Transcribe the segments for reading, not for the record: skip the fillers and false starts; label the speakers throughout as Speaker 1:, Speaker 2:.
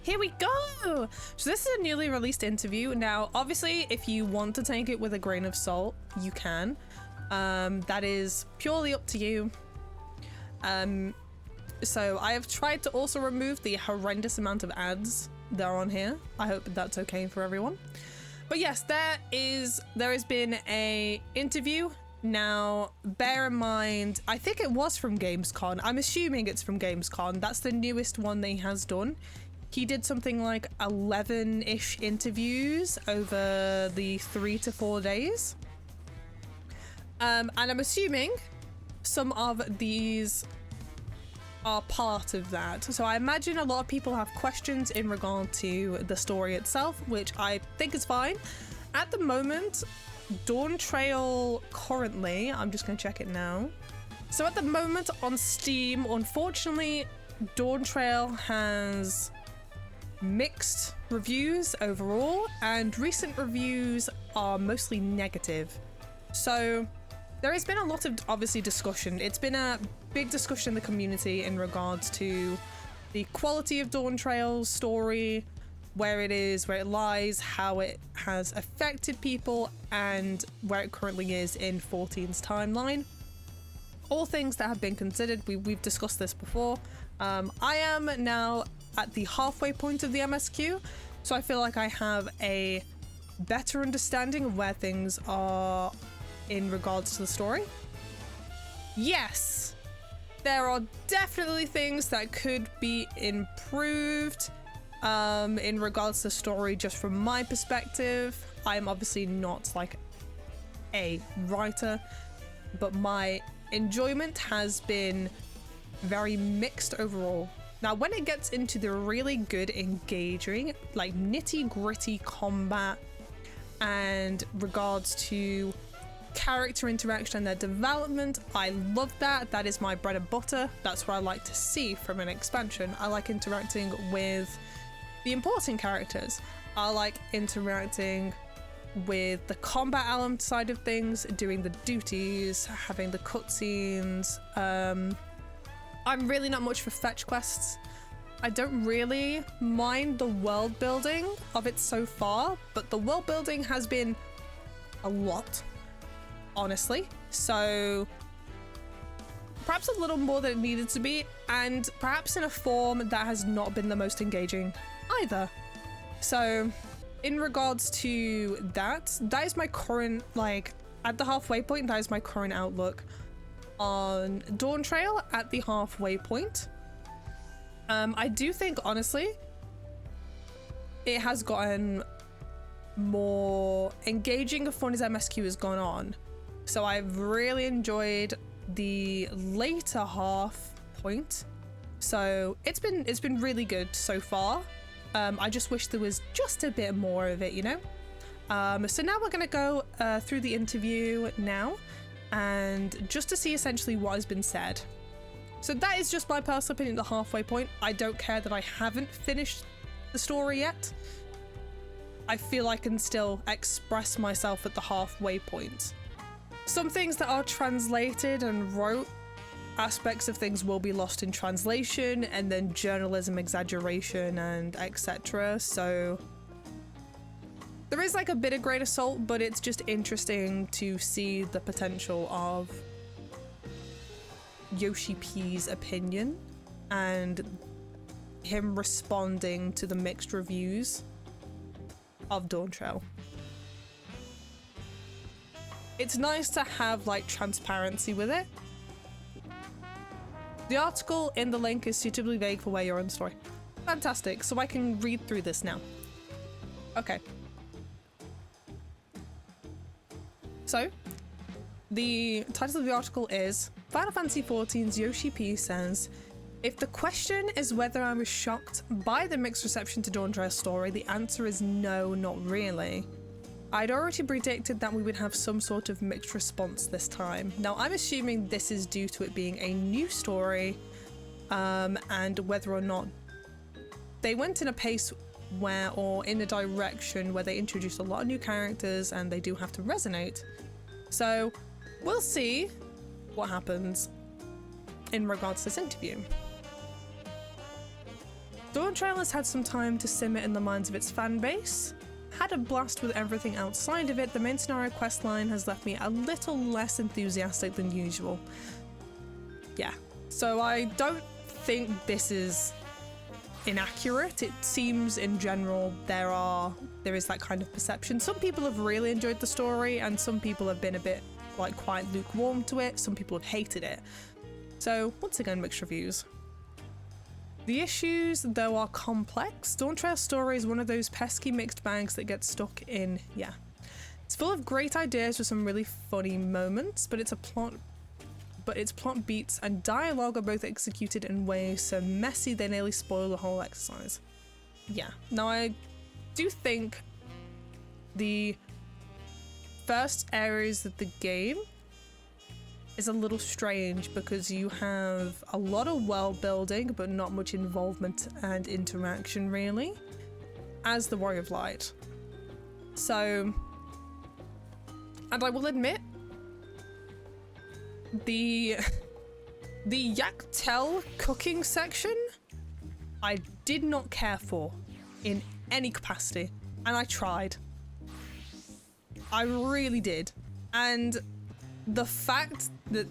Speaker 1: Here we go! So this is a newly released interview. Now, obviously, if you want to take it with a grain of salt, you can. That is purely up to you. So I have tried to also remove the horrendous amount of ads that are on here. I hope that's okay for everyone. But yes, there has been a interview. Now, bear in mind, I think it was from Gamescom. I'm assuming it's from Gamescom. That's the newest one that he has done. He did something like 11-ish interviews over the 3 to 4 days. And I'm assuming some of these are part of that. So I imagine a lot of people have questions in regard to the story itself, which I think is fine. At the moment, Dawntrail currently, I'm just going to check it now. So at the moment on Steam, unfortunately, Dawntrail has mixed reviews overall, and recent reviews are mostly negative. So there has been a lot of, obviously, discussion. It's been a big discussion in the community in regards to the quality of Dawntrail's story, where it is, where it lies, how it has affected people, and where it currently is in 14's timeline. All things that have been considered. We've discussed this before. I am now at the halfway point of the MSQ, so I feel like I have a better understanding of where things are in regards to the story. Yes, there are definitely things that could be improved in regards to the story, just from my perspective. I'm obviously not like a writer, but my enjoyment has been very mixed overall. Now, when it gets into the really good, engaging, like nitty-gritty combat and regards to character interaction and their development, I love that. That is my bread and butter. That's what I like to see from an expansion. I like interacting with the important characters. I like interacting with the combat element side of things, doing the duties, having the cutscenes. I'm really not much for fetch quests. I don't really mind the world building of it so far, but the world building has been a lot, honestly. So perhaps a little more than it needed to be, and perhaps in a form that has not been the most engaging either. So in regards to that is my current, like, at the halfway point, that is my current outlook on Dawntrail at the halfway point. I do think, honestly, it has gotten more engaging and fun as MSQ has gone on. So I've really enjoyed the later half point. So it's been really good so far. I just wish there was just a bit more of it, you know? So now we're gonna go through the interview now, and just to see essentially what has been said. So that is just my personal opinion at the halfway point. I don't care that I haven't finished the story yet. I feel I can still express myself at the halfway point. Some things that are translated and wrote, aspects of things will be lost in translation, and then journalism, exaggeration, and etc. So there is like a bit of grain of salt, but it's just interesting to see the potential of Yoshi-P's opinion and him responding to the mixed reviews of Dawntrail. It's nice to have like transparency with it. The article in the link is suitably vague for where you're in the story. Fantastic, so I can read through this now. Okay. So, the title of the article is Final Fantasy XIV's Yoshi-P says, if the question is whether I was shocked by the mixed reception to Dawntrail's story, the answer is no, not really. I'd already predicted that we would have some sort of mixed response this time. Now, I'm assuming this is due to it being a new story, and whether or not they went in a pace where, or in a direction where they introduced a lot of new characters and they do have to resonate. So we'll see what happens in regards to this interview. Dawntrail has had some time to simmer in the minds of its fan base. Had a blast with everything outside of it, the main scenario questline has left me a little less enthusiastic than usual. Yeah, so I don't think this is inaccurate. It seems in general there is that kind of perception. Some people have really enjoyed the story and some people have been a bit like quite lukewarm to it. Some people have hated it. So once again, mixed reviews. The issues, though, are complex. Dawntrail's story is one of those pesky mixed bags that gets stuck in, yeah. It's full of great ideas with some really funny moments, but its plot beats and dialogue are both executed in ways so messy they nearly spoil the whole exercise. Yeah. Now, I do think the first areas of the game is a little strange because you have a lot of world building but not much involvement and interaction really as the Warrior of Light. So, and I will admit, the Yaktel cooking section I did not care for in any capacity, and I tried. I really did. And the fact that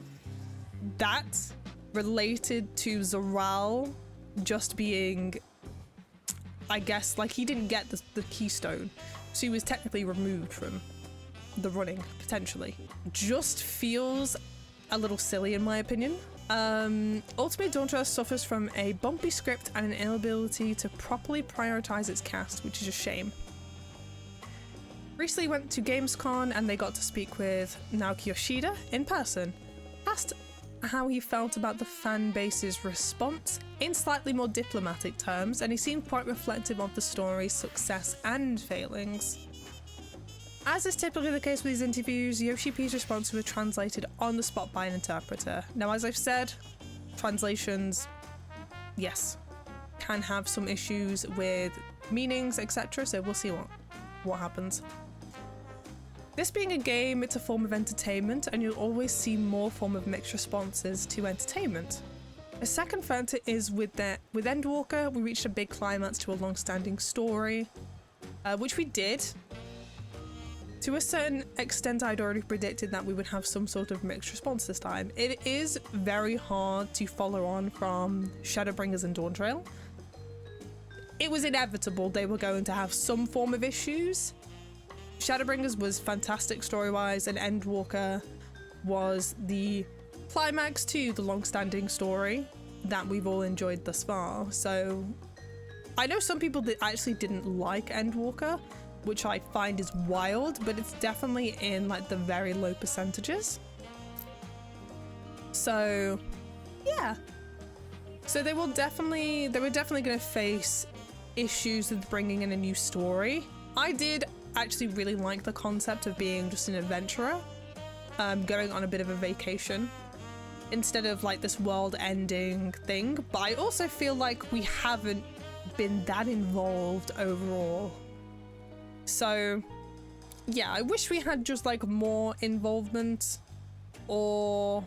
Speaker 1: that's related to Zoral just being, I guess, like he didn't get the keystone, so he was technically removed from the running, potentially, just feels a little silly in my opinion. Ultimately, Dawntrail suffers from a bumpy script and an inability to properly prioritize its cast, which is a shame. Recently went to Gamescom and they got to speak with Naoki Yoshida in person. Asked how he felt about the fan base's response in slightly more diplomatic terms, and he seemed quite reflective of the story's success and failings. As is typically the case with these interviews, Yoshi-P's responses were translated on the spot by an interpreter. Now, as I've said, translations, yes, can have some issues with meanings, etc. So we'll see what happens. This being a game, it's a form of entertainment, and you'll always see more form of mixed responses to entertainment. A second factor is with Endwalker, we reached a big climax to a long-standing story, which we did. To a certain extent, I'd already predicted that we would have some sort of mixed response this time. It is very hard to follow on from Shadowbringers and Dawntrail. It was inevitable they were going to have some form of issues. Shadowbringers was fantastic story-wise, and Endwalker was the climax to the long-standing story that we've all enjoyed thus far. So I know some people that actually didn't like Endwalker, which I find is wild, but it's definitely in like the very low percentages. So yeah. So they were definitely going to face issues with bringing in a new story. I did actually really like the concept of being just an adventurer, going on a bit of a vacation instead of like this world-ending thing, but I also feel like we haven't been that involved overall. So yeah, I wish we had just like more involvement, or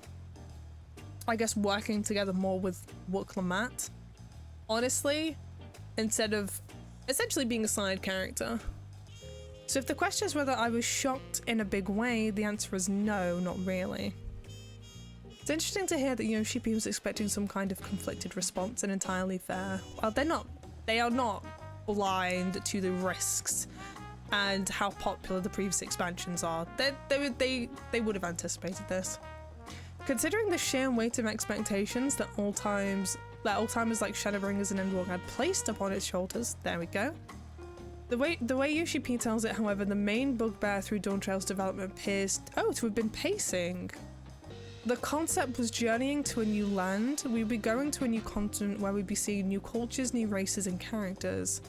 Speaker 1: I guess working together more with Wuklamat, honestly, instead of essentially being a side character. So if the question is whether I was shocked in a big way, the answer is no, not really. It's interesting to hear that Yoshi-P was expecting some kind of conflicted response, and entirely fair. Well, they are not blind to the risks and how popular the previous expansions are. They would have anticipated this. Considering the sheer weight of expectations that old-timers like Shadowbringers and Endwalker had placed upon its shoulders, there we go. The way Yoshi-P tells it, however, the main bugbear through Dawntrail's development appears to have been pacing. The concept was journeying to a new land. We'd be going to a new continent where we'd be seeing new cultures, new races and characters.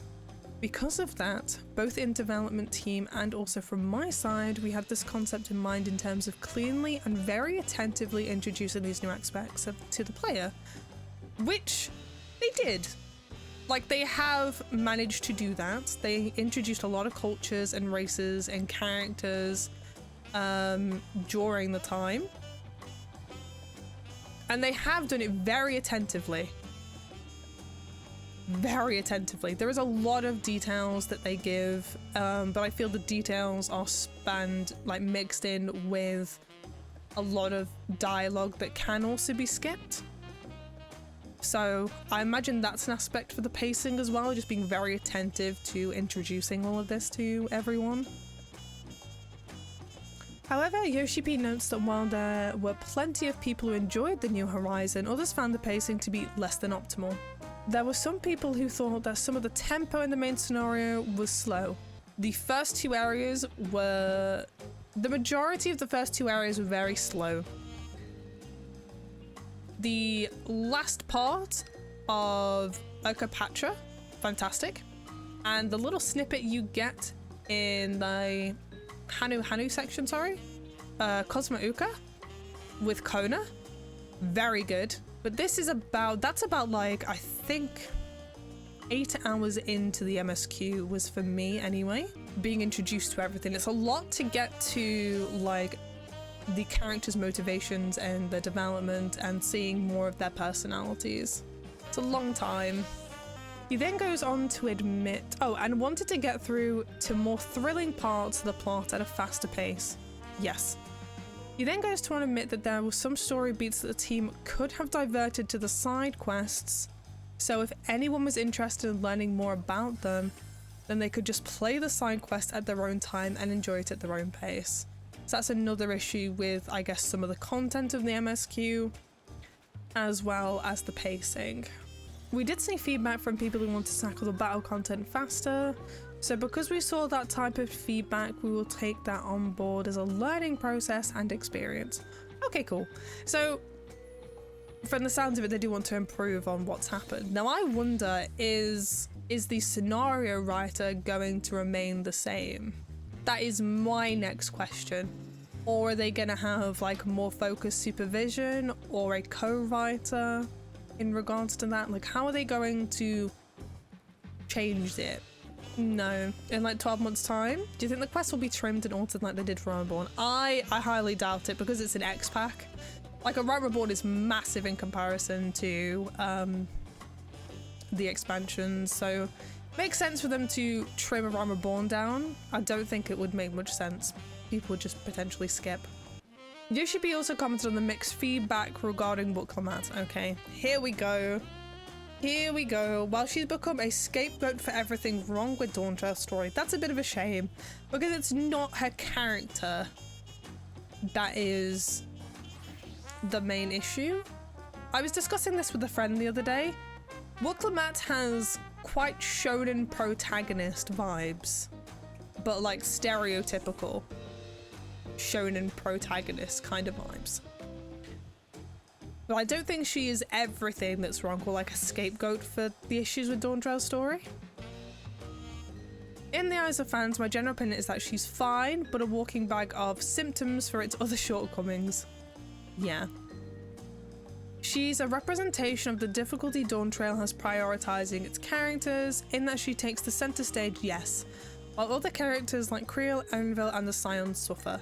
Speaker 1: Because of that, both in development team and also from my side, we had this concept in mind in terms of cleanly and very attentively introducing these new aspects to the player, which they did. Like, they have managed to do that. They introduced a lot of cultures and races and characters during the time. And they have done it very attentively. very attentively. There is a lot of details that they give, but I feel the details are spanned, like mixed in with a lot of dialogue that can also be skipped. So I imagine that's an aspect for the pacing as well, just being very attentive to introducing all of this to everyone. However, Yoshi-P notes that while there were plenty of people who enjoyed the New Horizon, others found the pacing to be less than optimal. There were some people who thought that some of the tempo in the main scenario was slow. The majority of the first two areas were very slow. The last part of Okapatra, fantastic. And the little snippet you get in the Hanu section, Cosmo Uka with Kona, very good. But this is that's about like, I think 8 hours into the MSQ was for me anyway, being introduced to everything. It's a lot to get to like the characters' motivations and their development and seeing more of their personalities. It's a long time. He then goes on to admit, and wanted to get through to more thrilling parts of the plot at a faster pace. Yes. He then goes to admit that there were some story beats that the team could have diverted to the side quests, so if anyone was interested in learning more about them, then they could just play the side quest at their own time and enjoy it at their own pace. So that's another issue with, I guess, some of the content of the MSQ, as well as the pacing. We did see feedback from people who want to tackle the battle content faster, so because we saw that type of feedback, we will take that on board as a learning process and experience. Okay, cool. So from the sounds of it, they do want to improve on what's happened. Now I wonder, is the scenario writer going to remain the same? That is my next question. Or are they gonna have like more focused supervision or a co-writer in regards to that? Like, how are they going to change it? No, in like 12 months time? Do you think the quest will be trimmed and altered like they did for Realm Reborn? I highly doubt it, because it's an X-Pack. Like, a Realm Reborn is massive in comparison to the expansions, so makes sense for them to trim a Realm Reborn down. I don't think it would make much sense. People would just potentially skip. Yoshi-P also commented on the mixed feedback regarding Booklemat. Okay, here we go. Here we go. Well, she's become a scapegoat for everything wrong with Dawntrail's story. That's a bit of a shame, because it's not her character that is the main issue. I was discussing this with a friend the other day. Booklemat has quite shonen protagonist vibes, but like stereotypical shonen protagonist kind of vibes. But I don't think she is everything that's wrong, or like a scapegoat for the issues with Dawntrail's story. In the eyes of fans, my general opinion is that she's fine, but a walking bag of symptoms for its other shortcomings. Yeah. She's a representation of the difficulty Dawntrail has prioritizing its characters, in that she takes the center stage, yes, while other characters like Creel, Erenville, and the Scions suffer.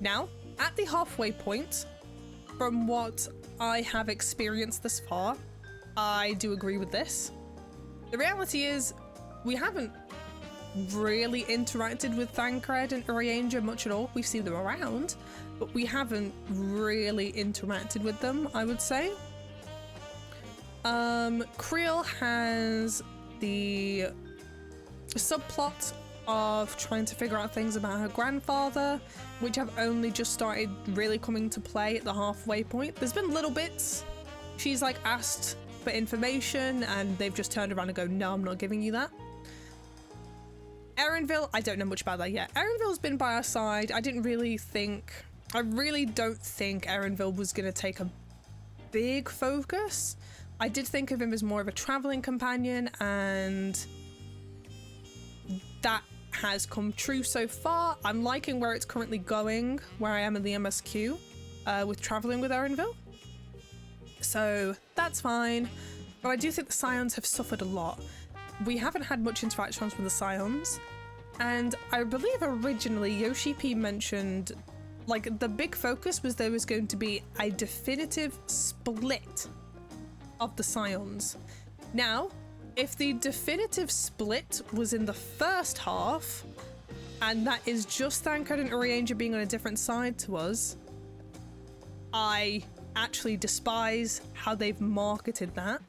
Speaker 1: Now, at the halfway point, from what I have experienced thus far, I do agree with this. The reality is, we haven't really interacted with Thancred and Urianger much at all. We've seen them around, but we haven't really interacted with them, I would say. Creel has the subplot of trying to figure out things about her grandfather, which have only just started really coming to play at the halfway point. There's been little bits. She's like asked for information and they've just turned around and go, no, I'm not giving you that. Erenville, I don't know much about that yet. Erenville's been by our side. I really don't think Erenville was going to take a big focus. I did think of him as more of a traveling companion, and that has come true so far. I'm liking where it's currently going, where I am in the MSQ, with traveling with Erenville. So that's fine. But I do think the Scions have suffered a lot. We haven't had much interactions with the Scions, and I believe originally Yoshi-P mentioned, like, the big focus was there was going to be a definitive split of the Scions. Now, if the definitive split was in the first half, and that is just Thancred and Urianger being on a different side to us, I actually despise how they've marketed that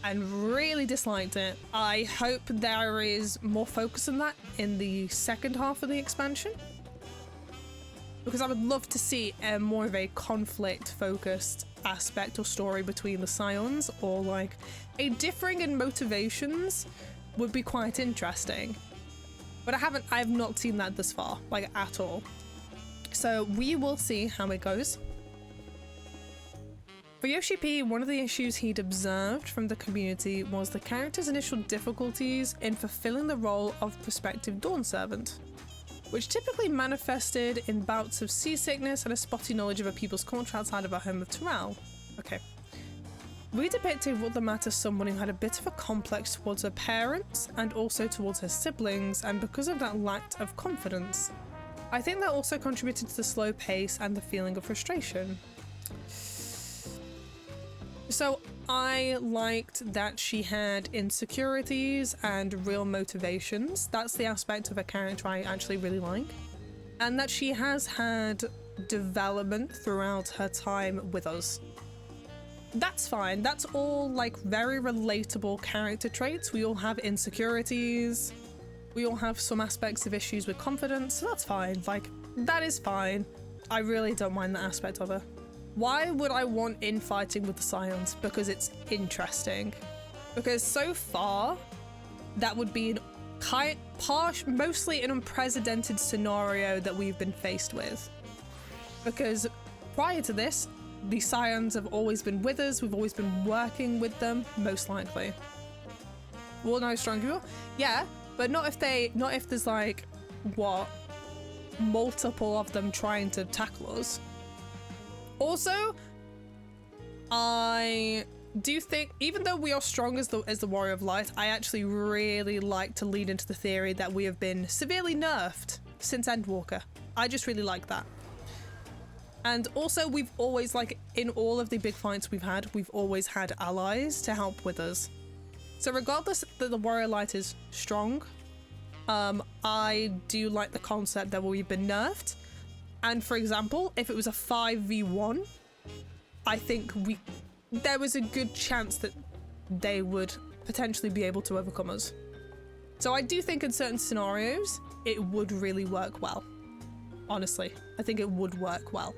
Speaker 1: and really disliked it. I hope there is more focus on that in the second half of the expansion, because I would love to see more of a conflict-focused aspect or story between the Scions, or like a differing in motivations would be quite interesting. But I have not seen that thus far, like at all. So we will see how it goes. For Yoshi-P, one of the issues he'd observed from the community was the character's initial difficulties in fulfilling the role of prospective Dawn Servant, which typically manifested in bouts of seasickness and a spotty knowledge of a people's culture outside of our home of Terrell. Okay. We depicted what the matter someone who had a bit of a complex towards her parents and also towards her siblings, and because of that lacked of confidence. I think that also contributed to the slow pace and the feeling of frustration. So I liked that she had insecurities and real motivations. That's the aspect of a character I actually really like. And that she has had development throughout her time with us. That's fine. That's all like very relatable character traits. We all have insecurities. We all have some aspects of issues with confidence. So that's fine. Like, that is fine. I really don't mind that aspect of her. Why would I want infighting with the Scions? Because it's interesting. Because so far, that would be mostly an unprecedented scenario that we've been faced with. Because prior to this, the Scions have always been with us. We've always been working with them, most likely. Well, no, strong people. Yeah, but not if there's like, what, multiple of them trying to tackle us. Also, I do think, even though we are strong as the Warrior of Light, I actually really like to lead into the theory that we have been severely nerfed since Endwalker. I just really like that. And also, we've always, like, in all of the big fights we've always had allies to help with us. So regardless that the Warrior Light is strong, I do like the concept that we've been nerfed. And for example, if it was a 5v1, I think there was a good chance that they would potentially be able to overcome us. So I do think in certain scenarios, it would really work well. Honestly, I think it would work well.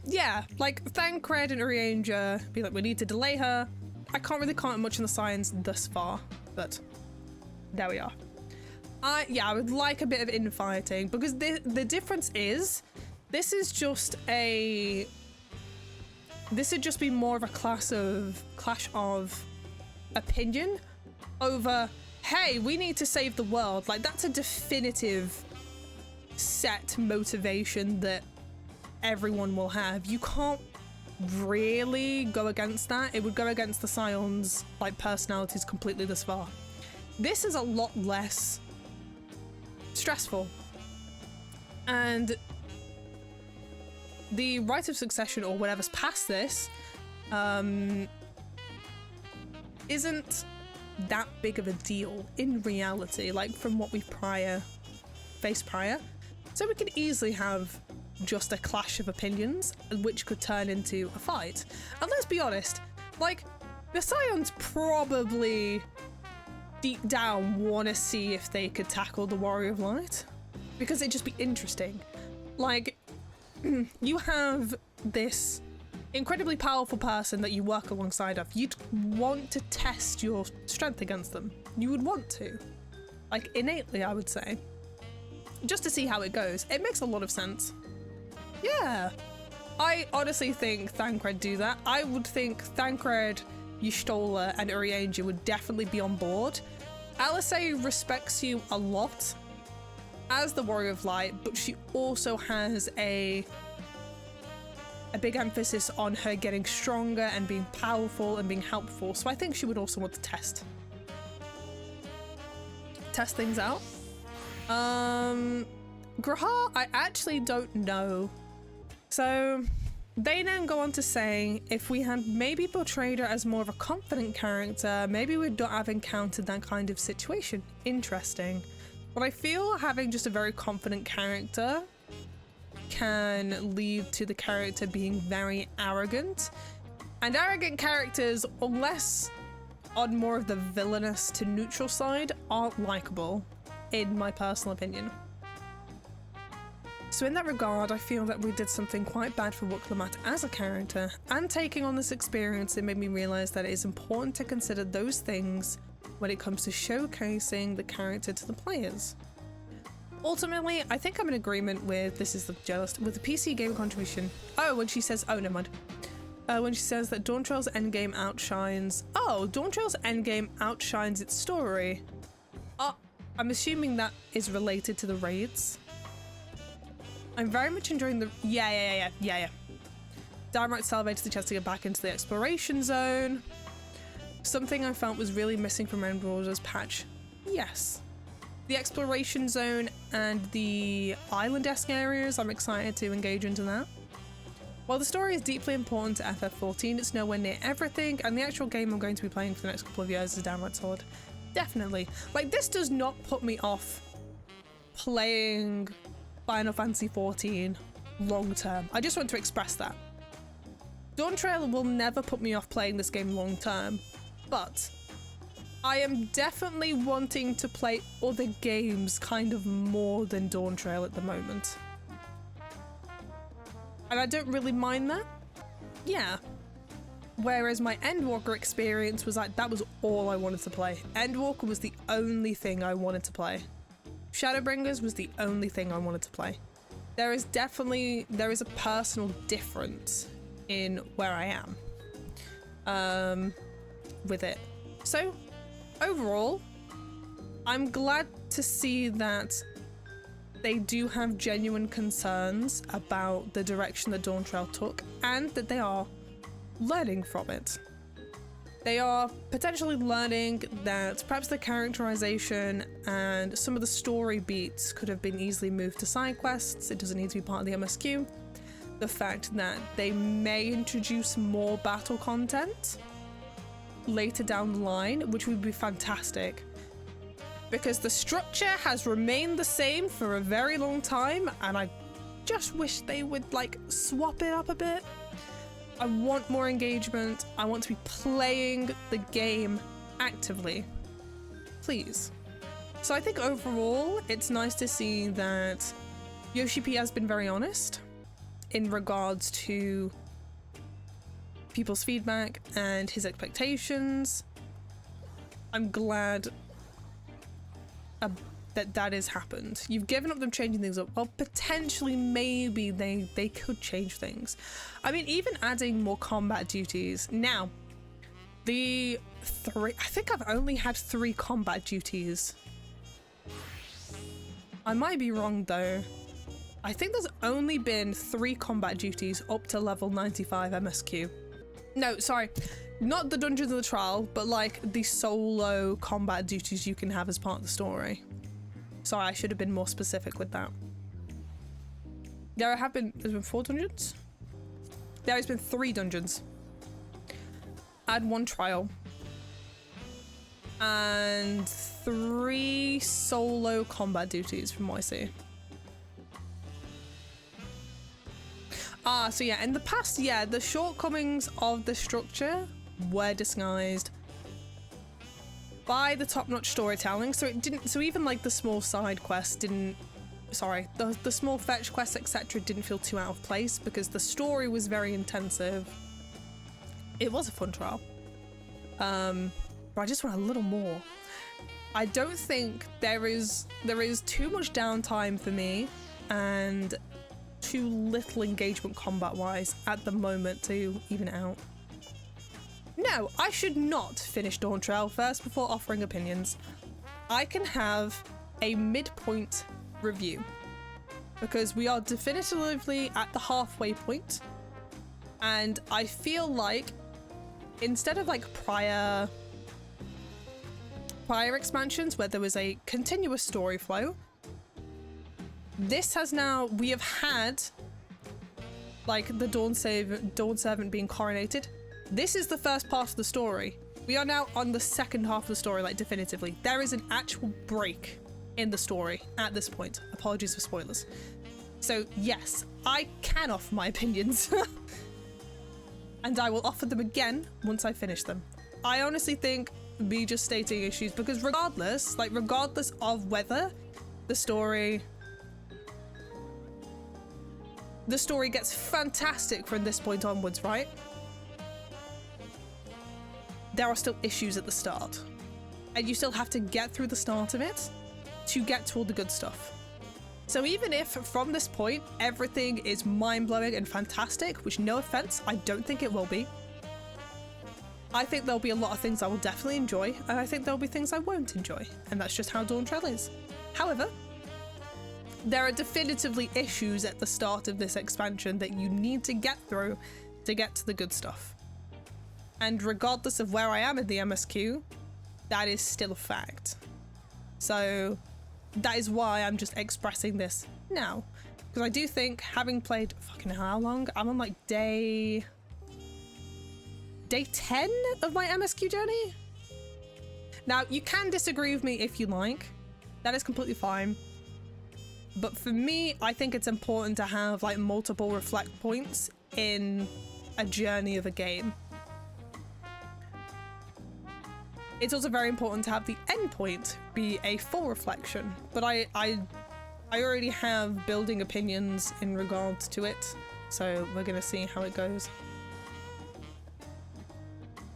Speaker 1: Yeah, like Thancred and Urianger, be like, we need to delay her. I can't really comment much on the Scions thus far, but there we are. I would like a bit of infighting, because the difference is, this would just be more of a clash of opinion over, hey, we need to save the world. Like, that's a definitive set motivation that everyone will have. You can't really go against that. It would go against the Scions, like, personalities completely this far. This is a lot less stressful, and the rite of succession or whatever's past this isn't that big of a deal in reality, like from what we've faced prior. So we could easily have just a clash of opinions, which could turn into a fight. And let's be honest, like, the Scions probably deep down want to see if they could tackle the Warrior of Light, because it'd just be interesting. Like, you have this incredibly powerful person that you work alongside of. You'd want to test your strength against them. You would want to, like, innately, I would say, just to see how it goes. It makes a lot of sense. Yeah, I honestly think Thancred do that. I would think Thancred, Y'shtola, and Urianger would definitely be on board. Alisei respects you a lot as the Warrior of Light, but she also has a big emphasis on her getting stronger and being powerful and being helpful. So I think she would also want to test things out. Grahar, I actually don't know. So They then go on to say, if we had maybe portrayed her as more of a confident character, maybe we'd not have encountered that kind of situation. Interesting. But I feel having just a very confident character can lead to the character being very arrogant. And arrogant characters, unless on more of the villainous to neutral side, aren't likable, in my personal opinion. So in that regard, I feel that we did something quite bad for Wuklamata as a character, and taking on this experience, it made me realize that it is important to consider those things when it comes to showcasing the character to the players. Ultimately, I think I'm in agreement with, this is the journalist, with the PC Gamer contribution. Oh, when she says, oh, never mind. When she says that Dawntrail's endgame outshines, Dawntrail's endgame outshines its story. I'm assuming that is related to the raids. I'm very much enjoying the, yeah. Downright salivated the chance to get back into the exploration zone. Something I felt was really missing from Endwalder's patch. Yes. The exploration zone and the island-esque areas, I'm excited to engage into that. While the story is deeply important to FF14, it's nowhere near everything, and the actual game I'm going to be playing for the next couple of years is downright solid. Definitely. Like, this does not put me off playing Final Fantasy XIV long term. I just want to express that. Dawntrail will never put me off playing this game long term, but I am definitely wanting to play other games kind of more than Dawntrail at the moment. And I don't really mind that. Yeah. Whereas my Endwalker experience was like, that was all I wanted to play. Endwalker was the only thing I wanted to play. Shadowbringers was the only thing I wanted to play. There is a personal difference in where I am with it. So overall, I'm glad to see that they do have genuine concerns about the direction that Dawntrail took, and that they are learning from it. They are potentially learning that perhaps the characterization and some of the story beats could have been easily moved to side quests. It doesn't need to be part of the MSQ. The fact that they may introduce more battle content later down the line, which would be fantastic. Because the structure has remained the same for a very long time, and I just wish they would like swap it up a bit. I want more engagement. I want to be playing the game actively. Please. So I think overall, it's nice to see that Yoshi-P has been very honest in regards to people's feedback and his expectations. I'm glad that has happened. You've given up them changing things up. Well, potentially, maybe they could change things. I mean, even adding more combat duties. Now, I think I've only had 3 combat duties. I might be wrong though. I think there's only been 3 combat duties up to level 95 MSQ. No, sorry. Not the Dungeons of the Trial, but like the solo combat duties you can have as part of the story. Sorry, I should have been more specific with that. There's been 4 dungeons? There has been 3 dungeons. Add 1 trial. And 3 solo combat duties from what I see. So yeah, in the past, yeah, the shortcomings of the structure were disguised by the top-notch storytelling, so even like the small side quests didn't, the small fetch quests, etc. didn't feel too out of place because the story was very intensive. It was a fun trial. But I just want a little more. I don't think there is too much downtime for me and too little engagement combat-wise at the moment to even it out. No, I should not finish Dawntrail first before offering opinions. I can have a midpoint review because we are definitively at the halfway point, and I feel like instead of like prior expansions where there was a continuous story flow, we have had like the Dawn Servant being coronated. This is the first part of the story. We are now on the second half of the story, like definitively. There is an actual break in the story at this point. Apologies for spoilers. So yes, I can offer my opinions. And I will offer them again once I finish them. I honestly think me just stating issues, because regardless of whether the story gets fantastic from this point onwards, right? There are still issues at the start. And you still have to get through the start of it to get to all the good stuff. So even if from this point everything is mind-blowing and fantastic, which no offense, I don't think it will be. I think there'll be a lot of things I will definitely enjoy, and I think there'll be things I won't enjoy, and that's just how Dawntrail is. However, there are definitively issues at the start of this expansion that you need to get through to get to the good stuff. And regardless of where I am in the MSQ, that is still a fact. So that is why I'm just expressing this now. Because I do think, having played fucking how long? I'm on like day 10 of my MSQ journey? Now, you can disagree with me if you like. That is completely fine. But for me, I think it's important to have like multiple reflect points in a journey of a game. It's also very important to have the end point be a full reflection, but I already have building opinions in regards to it, so we're gonna see how it goes.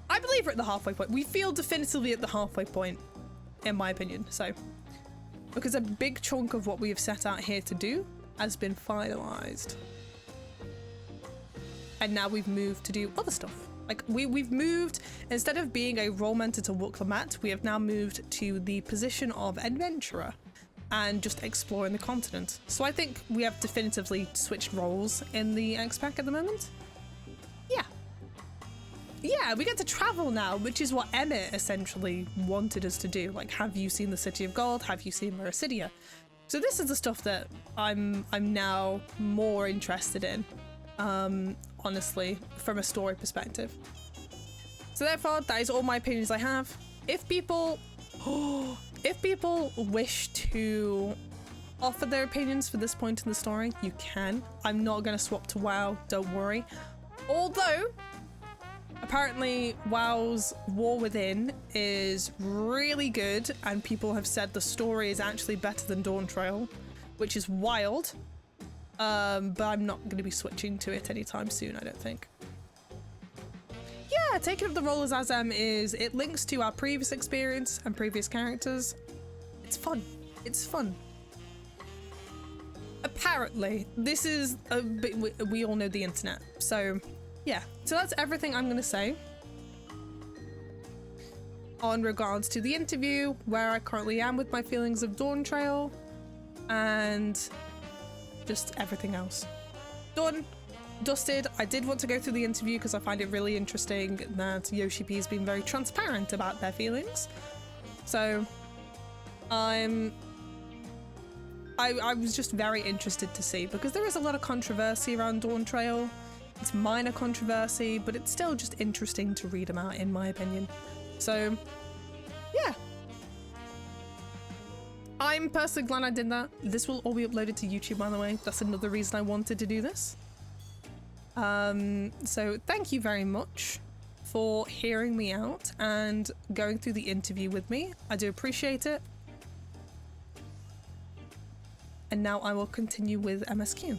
Speaker 1: I believe we're at the halfway point. We feel definitively at the halfway point, in my opinion, so. Because a big chunk of what we have set out here to do has been finalized. And now we've moved to do other stuff. Like, we've moved, instead of being a role mentor to walk the mat, we have now moved to the position of adventurer and just exploring the continent. So I think we have definitively switched roles in the X-Pack at the moment. Yeah. Yeah, we get to travel now, which is what Emmett essentially wanted us to do. Like, have you seen the City of Gold? Have you seen Mericidia? So this is the stuff that I'm now more interested in. Honestly, from a story perspective. So therefore, that is all my opinions I have. If people wish to offer their opinions for this point in the story, you can. I'm not going to swap to WoW, don't worry. Although, apparently WoW's War Within is really good, and people have said the story is actually better than Dawntrail, which is wild. But I'm not going to be switching to it anytime soon, I don't think. Yeah, taking up the role as Azem it links to our previous experience and previous characters. It's fun. It's fun. Apparently, this is a bit, we all know the internet. So, yeah. So that's everything I'm going to say on regards to the interview, where I currently am with my feelings of Dawntrail, and just everything else. Done, dusted. I did want to go through the interview because I find it really interesting that Yoshi-P has been very transparent about their feelings. So I was just very interested to see, because there is a lot of controversy around Dawntrail. It's minor controversy, but it's still just interesting to read about, in my opinion. So yeah. I'm personally glad I did that. This will all be uploaded to YouTube, by the way. That's another reason I wanted to do this. So thank you very much for hearing me out and going through the interview with me. I do appreciate it. And now I will continue with MSQ.